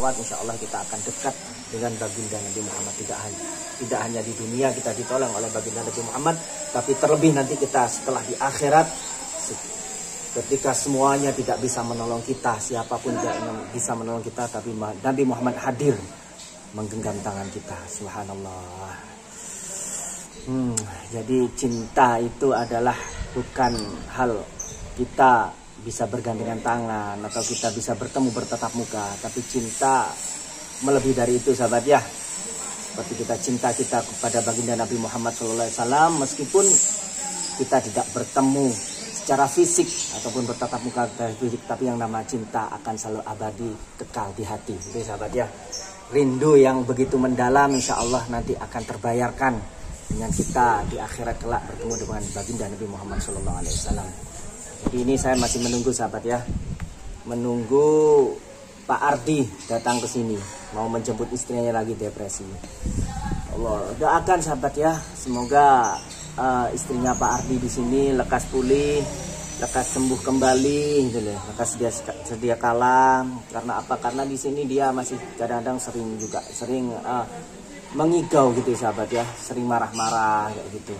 sholawat, insya Allah kita akan dekat dengan baginda Nabi Muhammad. Tidak hanya di dunia kita ditolong oleh baginda Nabi Muhammad, tapi terlebih nanti kita setelah di akhirat, ketika semuanya tidak bisa menolong kita, siapapun tidak bisa menolong kita, tapi Nabi Muhammad hadir menggenggam tangan kita. Subhanallah. Jadi cinta itu adalah bukan hal kita bisa bergandengan tangan atau kita bisa bertemu bertatap muka, tapi cinta melebihi dari itu, sahabat ya. Seperti cinta kita kepada baginda Nabi Muhammad SAW, meskipun kita tidak bertemu secara fisik ataupun bertatap muka dari fisik, tapi yang nama cinta akan selalu abadi, kekal di hati. Jadi sahabat ya, rindu yang begitu mendalam insya Allah nanti akan terbayarkan dengan kita di akhirat kelak bertemu dengan baginda Nabi Muhammad SAW. Jadi ini saya masih menunggu sahabat ya, menunggu Pak Ardi datang ke sini, mau menjemput istrinya lagi depresi. Allah doakan sahabat ya, semoga istrinya Pak Ardi di sini lekas pulih, lekas sembuh kembali, gitu loh, lekas sedia kala. Karena apa? Karena di sini dia masih kadang-kadang sering mengigau gitu sahabat ya, sering marah-marah kayak gitu.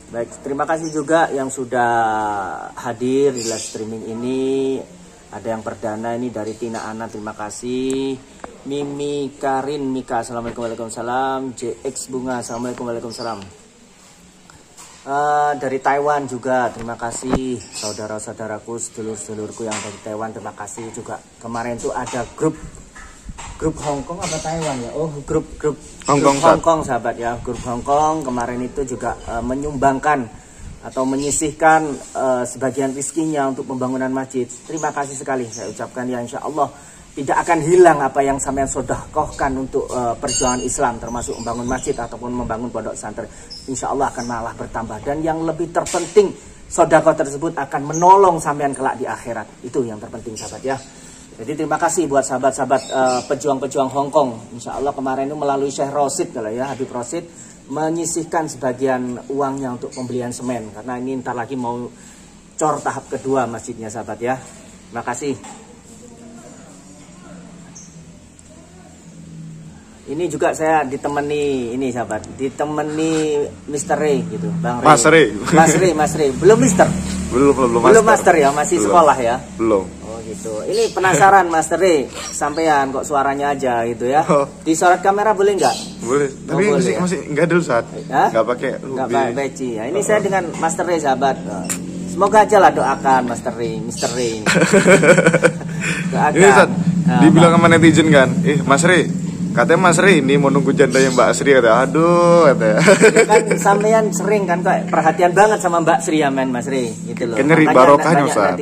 Baik, terima kasih juga yang sudah hadir di live streaming ini. Ada yang perdana ini dari Tina Ana, terima kasih. Mimi Karin Mika, assalamualaikum waalaikumsalam. JX Bunga, assalamualaikum waalaikumsalam. Dari Taiwan juga terima kasih. Saudara-saudaraku, sedulur-sedulurku yang dari Taiwan, terima kasih juga. Kemarin tuh ada grup Hong Kong apa Taiwan ya? Oh, grup Hong Kong sahabat ya. Grup Hong Kong kemarin itu juga menyumbangkan atau menyisihkan sebagian rizkinya untuk pembangunan masjid. Terima kasih sekali saya ucapkan ya, insya Allah tidak akan hilang apa yang sampean sedekahkan untuk perjuangan Islam, termasuk membangun masjid ataupun membangun pondok pesantren. Insya Allah akan malah bertambah, dan yang lebih terpenting, sedekah tersebut akan menolong sampean kelak di akhirat. Itu yang terpenting sahabat ya. Jadi terima kasih buat sahabat-sahabat pejuang-pejuang Hong Kong. Insya Allah kemarin itu melalui Syekh Rosid kalau ya, Habib Rosid menyisihkan sebagian uangnya untuk pembelian semen, karena ini ntar lagi mau cor tahap kedua masjidnya sahabat ya. Terima kasih. Ini juga saya ditemani ini sahabat, ditemani Mr. Ray gitu, Bang Ray. Mas Ray. Belum Mister? Belum Master ya, masih belum. Sekolah ya? Belum. Oh gitu. Ini penasaran Master Ray, sampean kok suaranya aja gitu ya. Disorot kamera boleh nggak? Boleh. Tapi masih nggak dulu saat. Nggak pakai peci. Ya, ini saya dengan Master Ray sahabat. Semoga aja lah doakan Master Ray, Mr. Ray. Doakan. Ini saat dibilang sama netizen kan, Mas Ray, katanya Mas Ray ini mau nunggu jandanya Mbak Sri, kata aduh katanya. Ya kan sampean sering kan kok perhatian banget sama Mbak Sri ya men, Mas Ray gitu loh. Ngeri barokahnya Ustaz.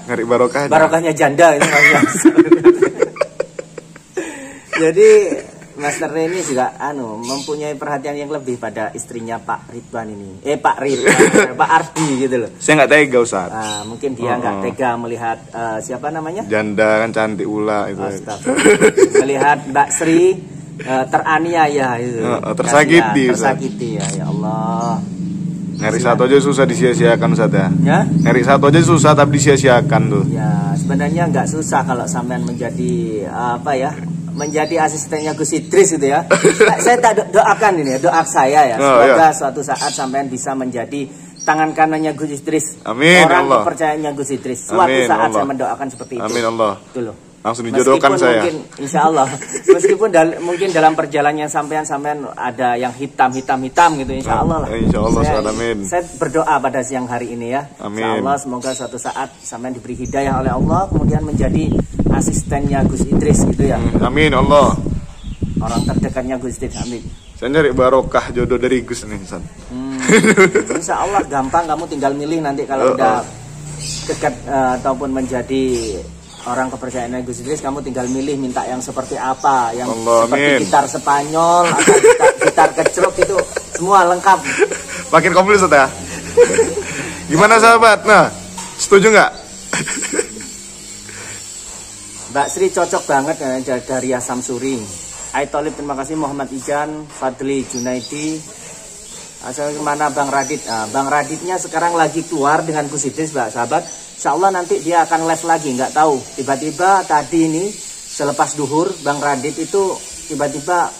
Ngeri barokahnya. Barokahnya janda ini maksudnya. Jadi Master Ray ini juga mempunyai perhatian yang lebih pada istrinya Pak Ridwan ini. Pak Ardi gitu loh. Saya nggak tega Ustaz. Mungkin dia nggak tega melihat siapa namanya? Janda kan cantik ula itu. Melihat Mbak Sri teraniaya itu. Tersakiti ya Allah. Ngeri satu aja susah disia-siakan Ustaz ya. Ngeri satu aja susah tapi disia-siakan tuh. Ya, sebenarnya nggak susah kalau sampean menjadi menjadi asistennya Gus Idris gitu ya. Saya tak doakan ini ya, doa saya ya. Semoga suatu saat sampean bisa menjadi tangan kanannya Gus Idris. Amin. Orang kepercayaannya Gus Idris. Suatu saat saya mendoakan seperti itu. Amin Allah. Itu loh. Langsung dijodohkan saya. Mungkin, insya Allah. Meskipun mungkin dalam perjalanannya sampean ada yang hitam gitu, insya Allah lah. Insya Allah. Saya berdoa pada siang hari ini ya. Amin. Insya Allah semoga suatu saat sampean diberi hidayah oleh Allah, kemudian menjadi asistennya Gus Idris gitu ya. Amin Allah. Orang terdekatnya Gus Idris, amin. Saya nyari barokah jodoh dari Gus nih, San. Insya Allah gampang, kamu tinggal milih nanti kalau udah dekat ataupun menjadi orang kepercayaan Gus Idris, kamu tinggal milih minta yang seperti apa, yang Allah, seperti amin. Gitar Spanyol atau gitar kecruk itu semua lengkap. Makin komplit ya. Gimana sahabat? Nah, setuju nggak? Mbak Sri cocok banget dari Samsuri. Aitolib terima kasih, Muhammad Ijan, Fadli Junaidi. Asal kemana Bang Radit? Bang Raditnya sekarang lagi keluar dengan Gus Idris, Mbak sahabat. Insya Allah nanti dia akan live lagi, nggak tahu. Tiba-tiba tadi ini selepas duhur Bang Radit itu tiba-tiba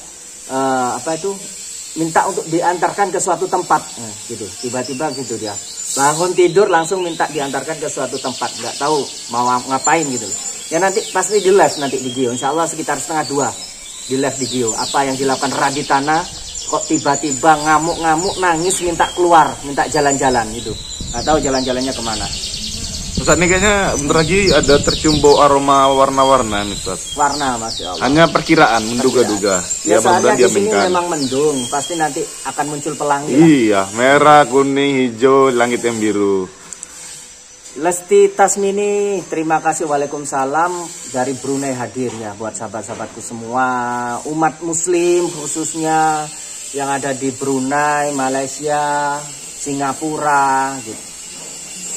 minta untuk diantarkan ke suatu tempat, gitu. Tiba-tiba gitu dia bangun tidur langsung minta diantarkan ke suatu tempat, nggak tahu mau ngapain gitu. Ya nanti pasti di live nanti di Gio, insya Allah sekitar 1:30 di live di Gio. Apa yang dilakukan Raditana, kok tiba-tiba ngamuk-ngamuk nangis minta keluar, minta jalan-jalan gitu. Nggak tahu jalan-jalannya kemana. Ustaz, ini kayaknya bentar lagi ada tercium bau aroma warna-warna nih, Ustaz. Warna, Masya Allah. Hanya perkiraan, menduga-duga. Ya, soalnya di sini memang mendung, pasti nanti akan muncul pelangi. Iya, merah, kuning, hijau, langit yang biru. Lesti Tasmini, terima kasih, waalaikumsalam, dari Brunei hadirnya buat sahabat-sahabatku semua, umat muslim khususnya yang ada di Brunei, Malaysia, Singapura gitu.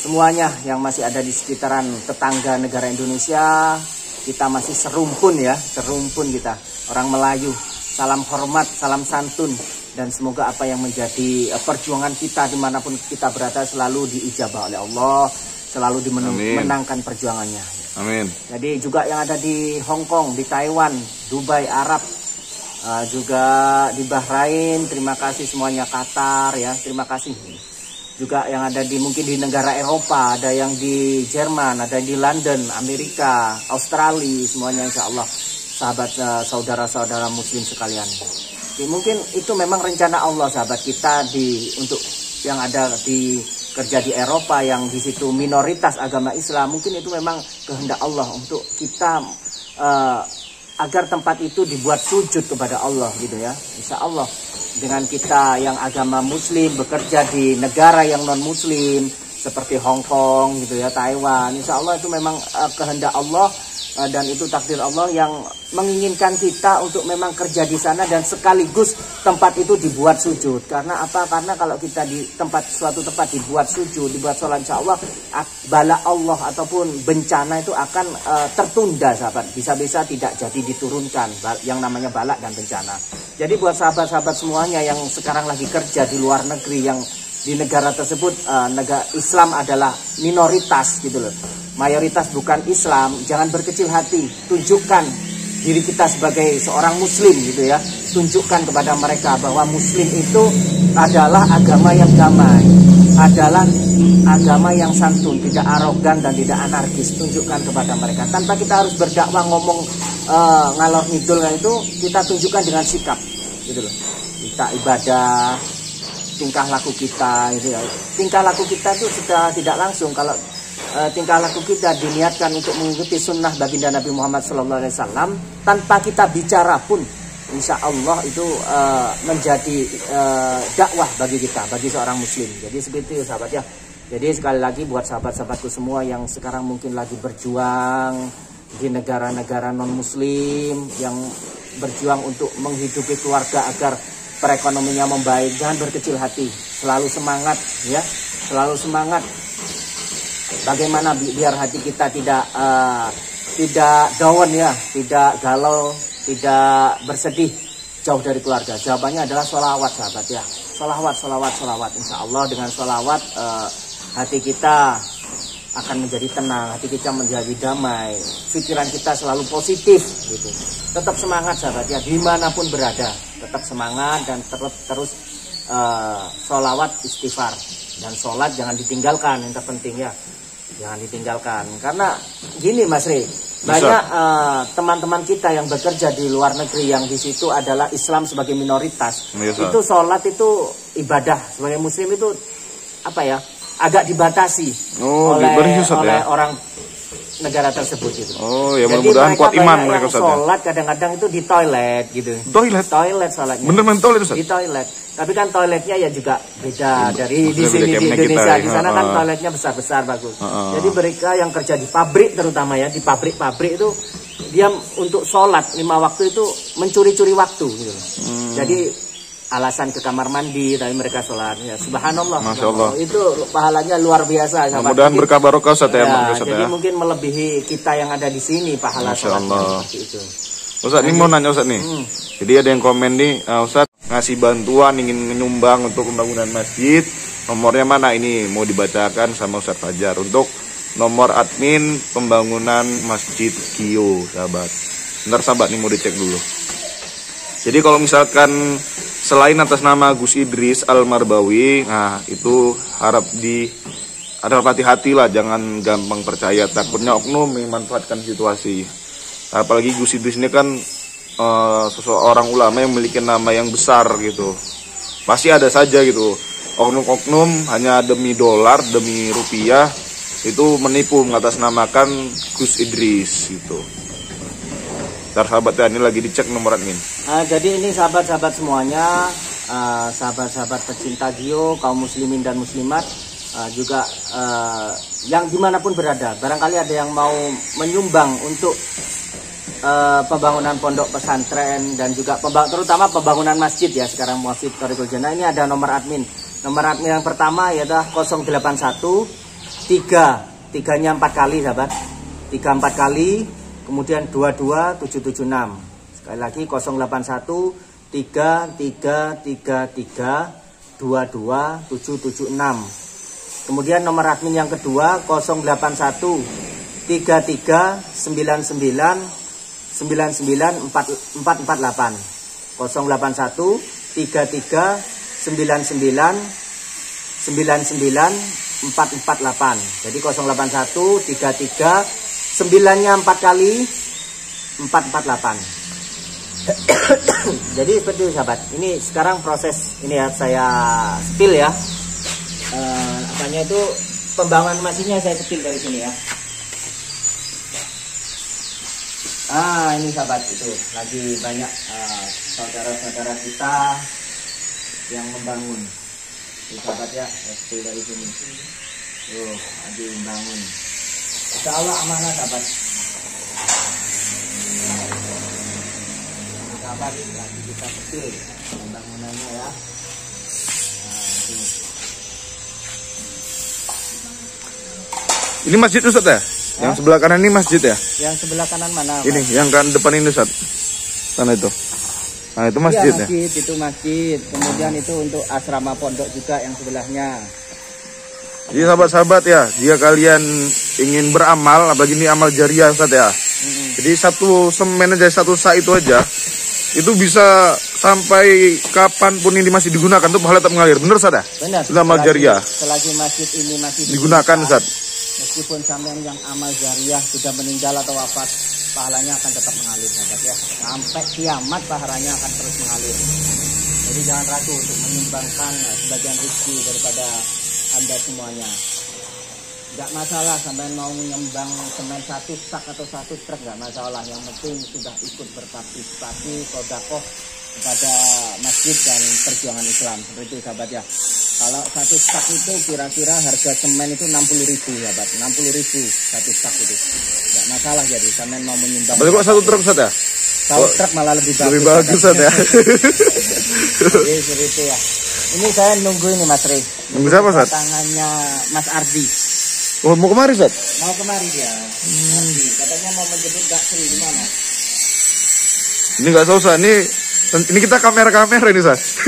Semuanya yang masih ada di sekitaran tetangga negara Indonesia, kita masih serumpun ya, serumpun kita, orang Melayu. Salam hormat, salam santun, dan semoga apa yang menjadi perjuangan kita dimanapun kita berada selalu diijabah oleh Allah, selalu dimenangkan perjuangannya. Amin. Jadi juga yang ada di Hong Kong, di Taiwan, Dubai, Arab, juga di Bahrain, terima kasih semuanya, Qatar ya, terima kasih. Juga yang ada di mungkin di negara Eropa, ada yang di Jerman, ada yang di London, Amerika, Australia, semuanya insya Allah sahabat saudara-saudara muslim sekalian. Jadi, mungkin itu memang rencana Allah sahabat kita untuk yang ada di kerja di Eropa yang di situ minoritas agama Islam, mungkin itu memang kehendak Allah untuk kita agar tempat itu dibuat sujud kepada Allah gitu ya. Insya Allah dengan kita yang agama muslim bekerja di negara yang non muslim seperti Hong Kong gitu ya, Taiwan, insya Allah itu memang kehendak Allah, dan itu takdir Allah yang menginginkan kita untuk memang kerja di sana dan sekaligus tempat itu dibuat sujud. Karena apa? Karena kalau kita di suatu tempat dibuat sujud, dibuat sholat, insya Allah bala Allah ataupun bencana itu akan tertunda sahabat. Bisa-bisa tidak jadi diturunkan yang namanya bala dan bencana. Jadi buat sahabat-sahabat semuanya yang sekarang lagi kerja di luar negeri, yang di negara tersebut negara Islam adalah minoritas gitu loh, mayoritas bukan Islam, jangan berkecil hati, tunjukkan diri kita sebagai seorang muslim gitu ya, tunjukkan kepada mereka bahwa muslim itu adalah agama yang damai, adalah agama yang santun, tidak arogan dan tidak anarkis. Tunjukkan kepada mereka tanpa kita harus berdakwah ngomong ngalor ngidul, itu kita tunjukkan dengan sikap gitu loh, kita ibadah, tingkah laku kita itu ya. Tingkah laku kita itu sudah tidak langsung, kalau tingkah laku kita diniatkan untuk mengikuti sunnah baginda Nabi Muhammad SAW, tanpa kita bicara pun insya Allah itu menjadi dakwah bagi kita, bagi seorang muslim. Jadi seperti itu sahabat ya. Jadi sekali lagi buat sahabat-sahabatku semua yang sekarang mungkin lagi berjuang di negara-negara non muslim, yang berjuang untuk menghidupi keluarga agar perekonomiannya membaik, jangan berkecil hati, selalu semangat ya, selalu semangat. Bagaimana biar hati kita tidak down ya, tidak galau, tidak bersedih jauh dari keluarga? Jawabannya adalah sholawat sahabat ya, sholawat. Insya Allah dengan sholawat hati kita akan menjadi tenang, hati kita menjadi damai, pikiran kita selalu positif gitu. Tetap semangat sahabat ya, dimanapun berada, tetap semangat dan terus sholawat, istighfar, dan sholat jangan ditinggalkan, yang terpenting ya, jangan ditinggalkan. Karena gini Mas Rey, banyak teman-teman kita yang bekerja di luar negeri yang di situ adalah Islam sebagai minoritas. Itu sholat itu ibadah sebagai muslim itu apa ya, agak dibatasi oleh orang negara tersebut gitu. Oh ya, mudah-mudahan kuat iman mereka saja. Sholat kadang-kadang itu di toilet gitu. Toilet sholatnya. Bener-bener toilet Ustaz? Di toilet. Tapi kan toiletnya ya juga beda dari di sini di Indonesia. Di sana kan toiletnya besar-besar bagus. Jadi mereka yang kerja di pabrik terutama ya, di pabrik-pabrik itu dia untuk sholat 5 waktu itu mencuri-curi waktu gitu. Jadi alasan ke kamar mandi, tapi mereka sholat ya, subhanallah, Masya Allah. Itu pahalanya luar biasa. Mudah-mudahan berkah barokah Ustaz ya, jadi mungkin melebihi kita yang ada di sini pahala sholatnya seperti itu. Ustaz, ini mau nanya Ustaz nih. Jadi ada yang komen nih, Ustaz ngasih bantuan ingin menyumbang untuk pembangunan masjid, nomornya mana ini mau dibacakan sama Ustaz Fajar untuk nomor admin pembangunan Masjid Gio sahabat. Bentar sahabat nih, mau dicek dulu. Jadi kalau misalkan selain atas nama Gus Idris Al-Marbawi, nah itu harap hati-hati lah, jangan gampang percaya, takutnya oknum memanfaatkan situasi. Apalagi Gus Idris ini kan seseorang ulama yang memiliki nama yang besar gitu. Pasti ada saja gitu oknum-oknum hanya demi dolar, demi rupiah itu menipu mengatasnamakan Gus Idris gitu. Ntar sahabat ya, ini lagi dicek nomor admin. Jadi ini sahabat-sahabat semuanya, sahabat-sahabat pecinta Gio, kaum muslimin dan muslimat, juga yang dimanapun berada, barangkali ada yang mau menyumbang untuk pembangunan pondok pesantren dan juga terutama pembangunan masjid ya sekarang, Masjid Thariqul Jannah. Ini ada nomor admin. Nomor admin yang pertama yaitu 081 3-nya 4 kali sahabat, 3 4 kali, kemudian 22776. Sekali lagi 081 3 22776. Kemudian nomor admin yang kedua 081 33 99 99 448. 081 33 99 99 448. Jadi 081 33 9-nya 4 kali 448. Jadi seperti itu sahabat. Ini sekarang proses ini ya, saya spill ya. Apanya itu pembangunan masjidnya saya spill dari sini ya. Ini sahabat, itu lagi banyak saudara-saudara kita yang membangun. Ini sahabat ya, spill dari sini. Lagi membangun. Insya Allah amanah sahabat. Sahabat lagi kita kecil pembangunannya ya. Ini masjid Ustaz ya? Yang sebelah kanan ini masjid ya? Yang sebelah kanan mana? Ini yang kan depan ini Ustaz. Sana itu. Nah itu masjid ya? Masjid, itu masjid. Kemudian itu untuk asrama pondok juga yang sebelahnya. Jadi sahabat-sahabat ya, jika kalian ingin beramal, apalagi ini amal jariah Ustaz ya. Jadi satu semen aja, satu sak itu aja, itu bisa sampai kapanpun ini masih digunakan, tuh pahala tetap mengalir. Bener Ustaz ya? Benar. Itu amal jariah. Selagi masjid ini masih digunakan Ustaz. Meskipun sampean yang amal jariah sudah meninggal atau wafat, pahalanya akan tetap mengalir sahabat ya. Sampai kiamat pahalanya akan terus mengalir. Jadi jangan ragu untuk menyumbangkan sebagian rezeki daripada Anda semuanya. Nggak masalah sampai mau menyumbang semen 1 sak atau 1 truk, nggak masalah. Yang penting sudah ikut berpartisipasi sedekah kepada masjid dan perjuangan Islam. Seperti itu sahabat ya. Kalau 1 sak itu kira-kira harga semen itu 60.000 sahabat. 60.000 1 sak itu. Nggak masalah, jadi sampean mau menyumbang. Berarti kok 1 truk Ustaz ya? 1 truk malah lebih bagus. Lebih bagus Ustaz ya. Jadi seperti itu ya. Ini saya nunggu ini Mas Rey. Nunggu siapa Ustaz? Tangannya Mas Ardi. Oh, mau kemari Ustaz? Mau kemari dia. Ardi. Katanya mau menjemput Kak Sri di mana? Ini nggak usah, ini kita kamera ini Ustaz.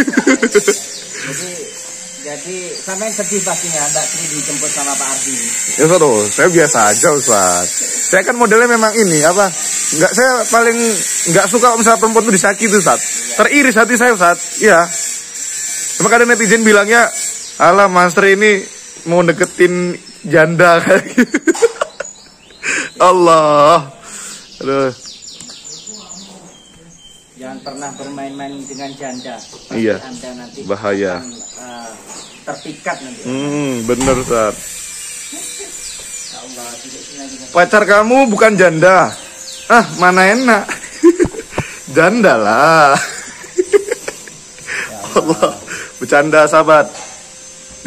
Jadi sampai sedih pastinya Mbak Sri dijemput sama Pak Ardi. Ya Ustaz, saya biasa aja Ustaz. Saya kan modelnya memang ini apa? Saya paling nggak suka misalnya perempuan itu disakiti Ustaz. Teriris hati saya Ustaz. Iya. Cuma kadang netizen bilangnya, alah Mas Rey ini mau deketin janda kayak gitu. Allah. Aduh. Jangan pernah bermain-main dengan janda. Iya. Anda nanti bahaya. Akan, terpikat nanti. Bener Ustaz. Pacar kamu bukan janda. Mana enak. Janda lah. Allah. Bercanda sahabat.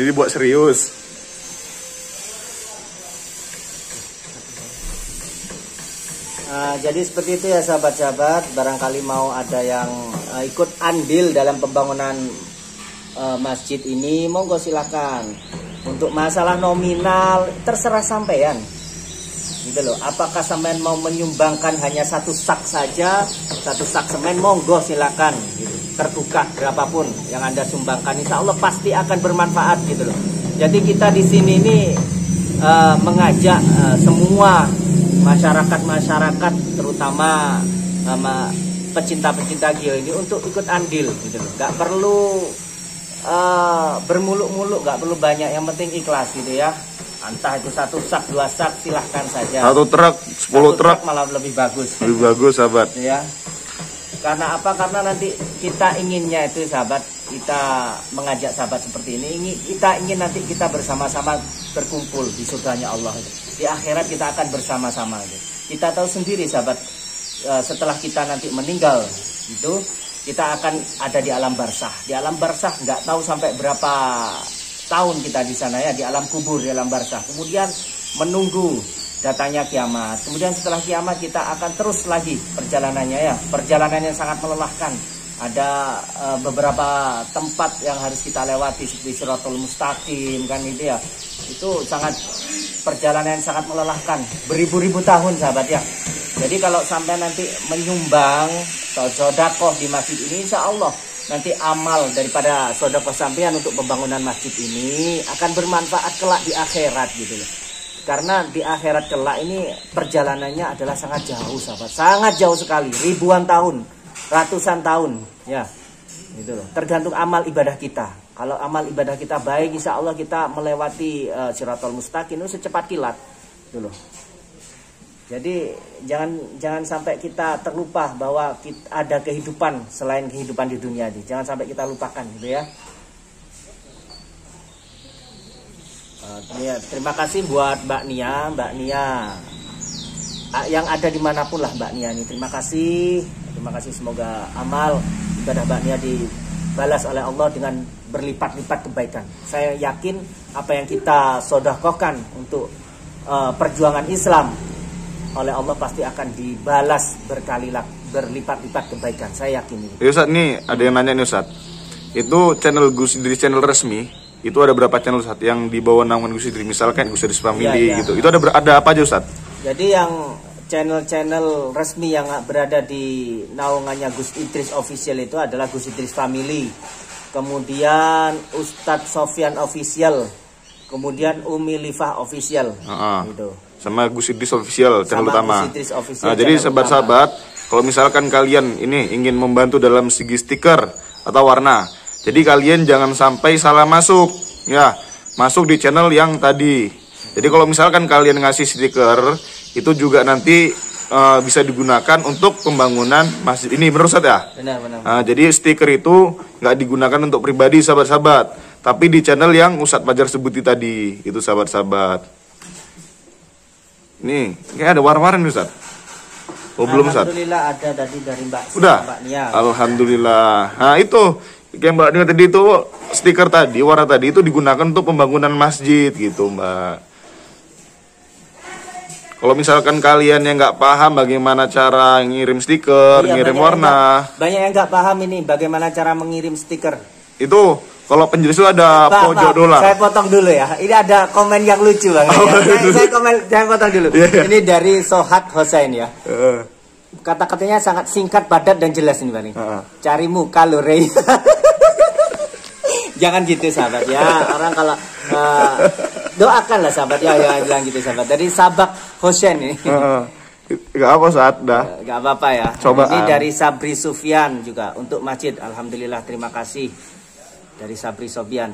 Ini buat serius. Jadi seperti itu ya sahabat-sahabat. Barangkali mau ada yang ikut andil dalam pembangunan masjid ini, monggo silakan. Untuk masalah nominal terserah sampean. Gitu loh. Apakah sampean mau menyumbangkan hanya 1 sak saja, 1 sak semen, monggo silakan. Gitu. Terbuka berapapun yang Anda sumbangkan, insya Allah pasti akan bermanfaat gitu loh. Jadi kita di sini ini mengajak semua masyarakat terutama sama pecinta-pecinta Gio ini untuk ikut andil gitu loh. Nggak perlu bermuluk-muluk, nggak perlu banyak, yang penting ikhlas gitu ya. Entah itu 1 sak, 2 sak, silahkan saja. 1 truk, 10 truk malah lebih bagus. Lebih bagus, sahabat. Ya. Karena apa? Karena nanti kita inginnya itu, sahabat, kita mengajak sahabat seperti ini, kita ingin nanti kita bersama-sama berkumpul di surganya Allah. Di akhirat kita akan bersama-sama. Kita tahu sendiri, sahabat, setelah kita nanti meninggal itu kita akan ada di alam barzah. Di alam barzah nggak tahu sampai berapa tahun kita di sana ya, di alam kubur, di alam barzah. Kemudian menunggu datangnya kiamat. Kemudian setelah kiamat kita akan terus lagi perjalanannya ya, perjalanan yang sangat melelahkan. Ada beberapa tempat yang harus kita lewati seperti Shirathul Mustaqim kan itu ya. Itu sangat perjalanan yang sangat melelahkan, beribu-ribu tahun, sahabat ya. Jadi kalau sampai nanti menyumbang sedekah di masjid ini, insya Allah nanti amal daripada sedekah sampean untuk pembangunan masjid ini akan bermanfaat kelak di akhirat gitu loh. Karena di akhirat kelak ini perjalanannya adalah sangat jauh, sahabat, sangat jauh sekali, ribuan tahun, ratusan tahun ya. Gitu loh. Tergantung amal ibadah kita. Kalau amal ibadah kita baik, insya Allah kita melewati Shirathul Mustaqim itu secepat kilat gitu loh. Jadi jangan sampai kita terlupa bahwa ada kehidupan selain kehidupan di dunia ini. Jangan sampai kita lupakan gitu ya. Terima kasih buat Mbak Nia yang ada dimanapun lah Mbak Nia ini. Terima kasih semoga amal ibadah Mbak Nia dibalas oleh Allah dengan berlipat-lipat kebaikan. Saya yakin apa yang kita sedekahkan untuk perjuangan Islam oleh Allah pasti akan dibalas berlipat-lipat kebaikan. Saya yakin ini. Ya Ustaz, nih ada yang nanya nih Ustaz. Itu channel Gus Idris, channel resmi, itu ada berapa channel Ustaz yang di bawah naungan Gus Idris? Misalkan Gus Idris Family gitu. Itu ada apa aja Ustaz? Jadi yang channel resmi yang berada di naungannya Gus Idris Official itu adalah Gus Idris Family. Kemudian Ustadz Sofyan Official. Kemudian Umi Lifah Official. Gitu. Sama Gus Idris Official channel utama. Official, jadi sahabat-sahabat, kalau misalkan kalian ini ingin membantu dalam segi stiker atau warna, jadi kalian jangan sampai salah masuk ya, masuk di channel yang tadi. Jadi kalau misalkan kalian ngasih stiker, itu juga nanti bisa digunakan untuk pembangunan masjid ini, menurut saya. Benar. Jadi stiker itu nggak digunakan untuk pribadi sahabat-sahabat, tapi di channel yang Ustadz Fajar sebuti tadi, itu sahabat-sahabat. Nih, kayak ada war-waran nih Ustaz. Oh belum Ustaz? Alhamdulillah ada tadi dari Mbak Nia. Alhamdulillah. Nah itu, kayak Mbak Nia tadi itu stiker tadi, warna tadi itu digunakan untuk pembangunan masjid gitu Mbak. Kalau misalkan kalian yang nggak paham bagaimana cara ngirim stiker, ngirim warna. Banyak yang nggak paham ini bagaimana cara mengirim stiker. Itu kalau penjelasan itu ada pojok dolar. Saya potong dulu ya. Ini ada komen yang lucu Bang. Saya potong dulu. Ini dari Sohat Hosain ya. Kata-katanya sangat singkat, padat dan jelas ini Bang. Cari muka lo Rey. Jangan gitu sahabat ya. Orang kalau doakanlah sahabat ya, bilang gitu sahabat. Dari Sabak Hosain ini. Gak apa saat dah. Gak apa-apa ya. Coba. Ini dari Sabri Sufyan juga untuk masjid. Alhamdulillah, terima kasih dari Sabri Sufyan.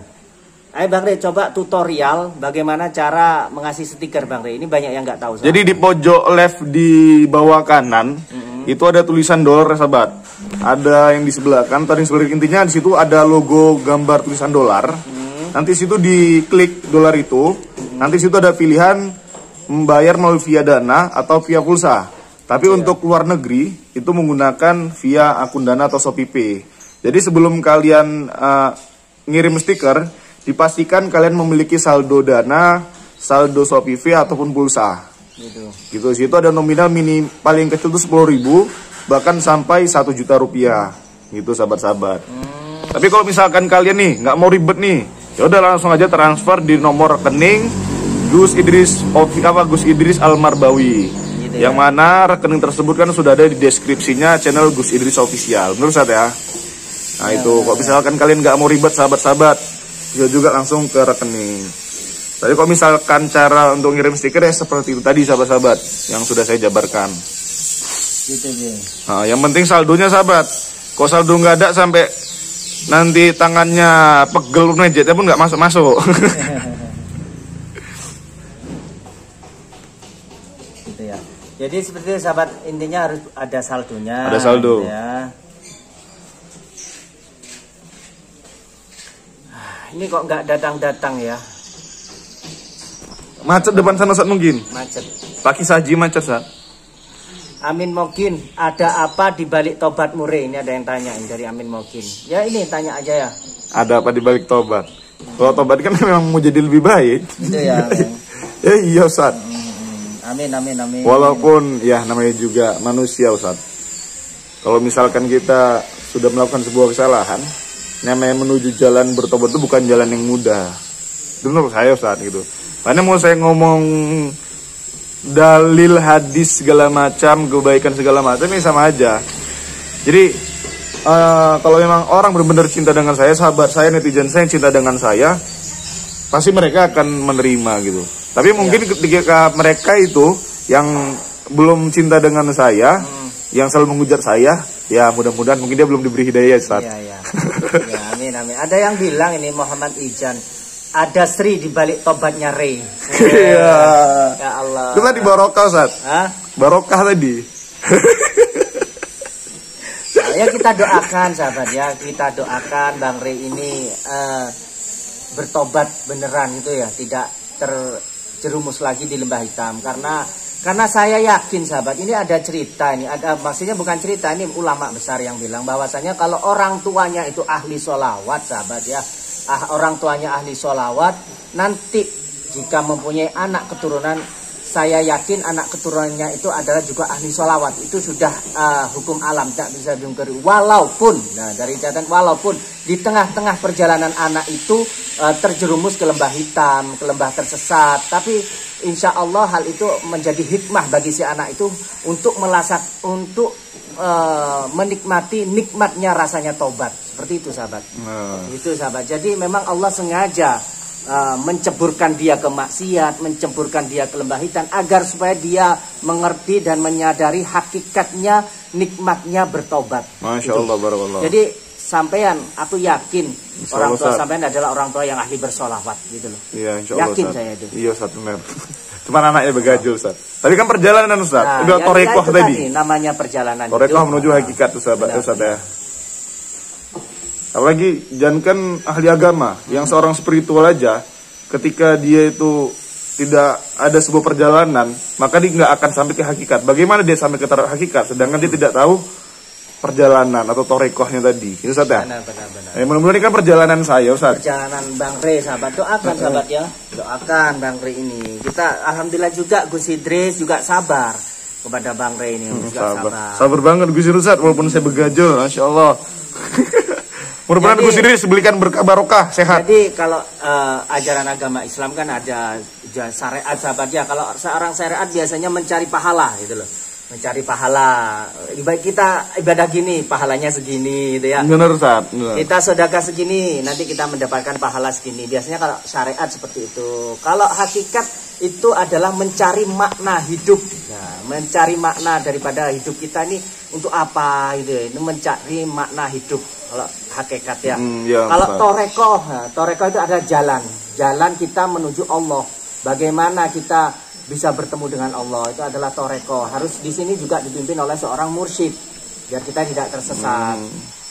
Ayo Bang Rey, coba tutorial bagaimana cara mengasih stiker Bang Rey. Ini banyak yang nggak tahu. Jadi di pojok left di bawah kanan itu ada tulisan dolar sahabat. Ada yang di sebelah kan, tadi sebelah intinya di situ ada logo gambar tulisan dolar. Nanti situ diklik dolar itu. Nanti situ ada pilihan membayar melalui via Dana atau via pulsa. Tapi untuk luar negeri itu menggunakan via akun Dana atau ShopeePay. Jadi sebelum kalian ngirim stiker, dipastikan kalian memiliki saldo Dana, saldo ShopeePay ataupun pulsa. Gitu. Situ ada nominal mini paling kecil itu 10.000, bahkan sampai 1 juta rupiah. Gitu sahabat-sahabat. Tapi kalau misalkan kalian nih nggak mau ribet nih, ya udah langsung aja transfer di nomor rekening Gus Idris Al-Marbawi. Gitu ya. Yang mana rekening tersebut kan sudah ada di deskripsinya channel Gus Idris Official. Menurut saya ya. Nah itu, kalau misalkan kalian nggak mau ribet sahabat-sahabat, bisa juga langsung ke rekening. Tapi kalau misalkan cara untuk ngirim stiker ya seperti itu tadi sahabat-sahabat yang sudah saya jabarkan. Gitu ya. Nah, yang penting saldonya sahabat. Kalau saldo nggak ada sampai nanti tangannya pegel budgetnya pun nggak masuk. Gitu ya. Jadi seperti itu sahabat, intinya harus ada saldonya. Ada saldo. Gitu ya. Ini kok nggak datang-datang ya? Macet depan sana saat mungkin. Macet. Paki saji macet saat. Amin Mokin, ada apa di balik tobat Mure? Ini ada yang tanya dari Amin Mokin. Ya ini tanya aja ya. Ada apa di balik tobat? Kalau tobat kan memang mau jadi lebih baik. Gitu ya. Ya iya Ustaz. Amin, amin, amin. Walaupun ya namanya juga manusia Ustaz. Kalau misalkan kita sudah melakukan sebuah kesalahan, namanya menuju jalan bertobat itu bukan jalan yang mudah. Itu menurut saya Ustaz gitu. Karena mau saya ngomong dalil hadis segala macam, kebaikan segala macam ini sama aja. Jadi kalau memang orang benar-benar cinta dengan saya, sahabat saya, netizen saya yang cinta dengan saya, pasti mereka akan menerima gitu. Tapi mungkin ketika mereka itu yang belum cinta dengan saya, yang selalu menghujat saya, ya mudah-mudahan mungkin dia belum diberi hidayah Ustaz. Iya. Ya, amin, amin. Ada yang bilang ini Muhammad Ijan, ada Sri di balik tobatnya Rey. Iya. Ya Allah. Itu tadi barokah Ustaz. Hah? Barokah tadi. Ya kita doakan sahabat ya, kita doakan Bang Rey ini bertobat beneran gitu ya, tidak terjerumus lagi di lembah hitam. Karena saya yakin sahabat, ini ada cerita ini, ada maksudnya bukan cerita, ini ulama besar yang bilang bahwasanya kalau orang tuanya itu ahli sholawat sahabat ya, orang tuanya ahli sholawat, nanti jika mempunyai anak keturunan, saya yakin anak keturunannya itu adalah juga ahli sholawat. Itu sudah hukum alam, tak bisa diungkiri. Walaupun, nah dari catatan walaupun di tengah-tengah perjalanan anak itu terjerumus ke lembah hitam, ke lembah tersesat, tapi insya Allah hal itu menjadi hikmah bagi si anak itu untuk menikmati nikmatnya rasanya tobat. Seperti itu sahabat. Itu sahabat. Jadi memang Allah sengaja menceburkan dia ke maksiat, menceburkan dia ke lembah hitam agar supaya dia mengerti dan menyadari hakikatnya nikmatnya bertobat. Masya Allah, barakallah. Jadi sampean, aku yakin orang tua sampean adalah orang tua yang ahli bersolawat gitu loh. Iya, insya Allah. Yakin Ustaz. saya itu. Iya Ustaz, benar. Cuman anaknya begajul Ustaz. Tapi kan perjalanan Ustaz. Nah, itu torekoh tadi. Namanya perjalanan. Torekoh menuju hakikat Ustaz ya. Apalagi jangankan ahli agama, yang seorang spiritual aja, ketika dia itu tidak ada sebuah perjalanan, maka dia nggak akan sampai ke hakikat. Bagaimana dia sampai ke hakikat, sedangkan dia tidak tahu perjalanan atau torekohnya tadi. Itu Ustaz ya? Benar. Mudah-mudahan ini kan perjalanan saya Ustaz. Perjalanan Bang Rey sahabat, doakan sahabat ya. Doakan Bang Rey ini. Kita alhamdulillah juga Gus Idris juga sabar kepada Bang Rey ini. Juga sabar. Sabar banget Gus Idris Ustaz, walaupun saya begajul, Masya Allah. Mudah-mudahan Gus Idris belikan berkah barokah, sehat. Jadi kalau ajaran agama Islam kan ada syariat sahabat ya. Kalau seorang syariat biasanya mencari pahala gitu loh. Mencari pahala. Kita ibadah gini, pahalanya segini gitu ya. Benar Ustaz. Kita sedekah segini, nanti kita mendapatkan pahala segini. Biasanya kalau syariat seperti itu. Kalau hakikat itu adalah mencari makna hidup. Nah, mencari makna daripada hidup kita ini untuk apa gitu ya. Ini mencari makna hidup. Kalau hakikat ya. Kalau torekoh itu adalah jalan kita menuju Allah. Bagaimana kita bisa bertemu dengan Allah, itu adalah torekoh. Harus di sini juga dipimpin oleh seorang mursyid biar kita tidak tersesat.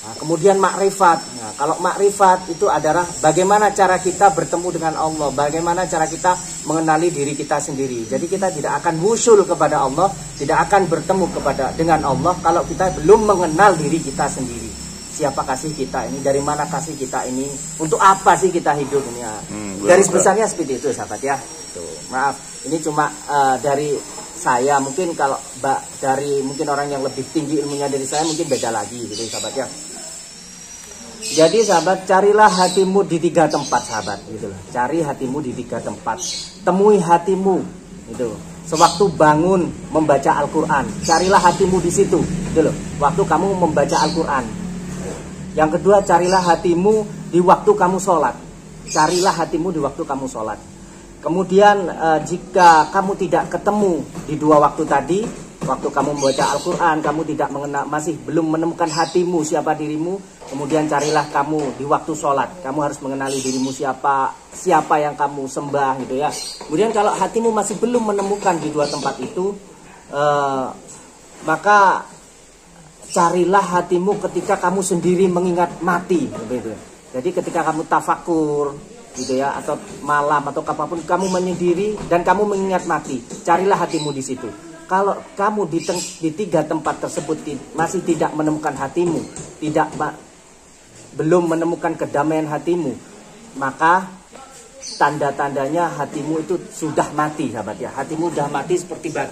Nah, kemudian makrifat. Nah, kalau makrifat itu adalah bagaimana cara kita bertemu dengan Allah, bagaimana cara kita mengenali diri kita sendiri. Jadi kita tidak akan wusul kepada Allah, tidak akan bertemu dengan Allah kalau kita belum mengenal diri kita sendiri. Siapa kasih kita ini, dari mana kasih kita ini, untuk apa sih kita hidup ini ya. Garis besarnya seperti itu sahabat ya. Tuh, maaf, ini cuma dari saya, mungkin kalau dari mungkin orang yang lebih tinggi ilmunya dari saya mungkin beda lagi gitu sahabat ya. Jadi sahabat, carilah hatimu di 3 tempat sahabat gitu loh. Cari hatimu di 3 tempat. Temui hatimu gitu. Sewaktu bangun membaca Al-Qur'an, carilah hatimu di situ gitu loh. Waktu kamu membaca Al-Qur'an. Yang kedua, carilah hatimu di waktu kamu sholat. Carilah hatimu di waktu kamu sholat. Kemudian jika kamu tidak ketemu di 2 waktu tadi, waktu kamu membaca Al-Quran, kamu tidak mengenal, masih belum menemukan hatimu, siapa dirimu, kemudian carilah kamu di waktu sholat. Kamu harus mengenali dirimu siapa yang kamu sembah gitu ya. Kemudian kalau hatimu masih belum menemukan di dua tempat itu, maka carilah hatimu ketika kamu sendiri mengingat mati gitu. Jadi ketika kamu tafakur gitu ya, atau malam atau apapun kamu menyendiri dan kamu mengingat mati, carilah hatimu di situ. Kalau kamu di tiga tempat tersebut masih tidak menemukan hatimu, belum menemukan kedamaian hatimu, maka tanda-tandanya hatimu itu sudah mati, sahabat ya. Hatimu sudah mati seperti batu.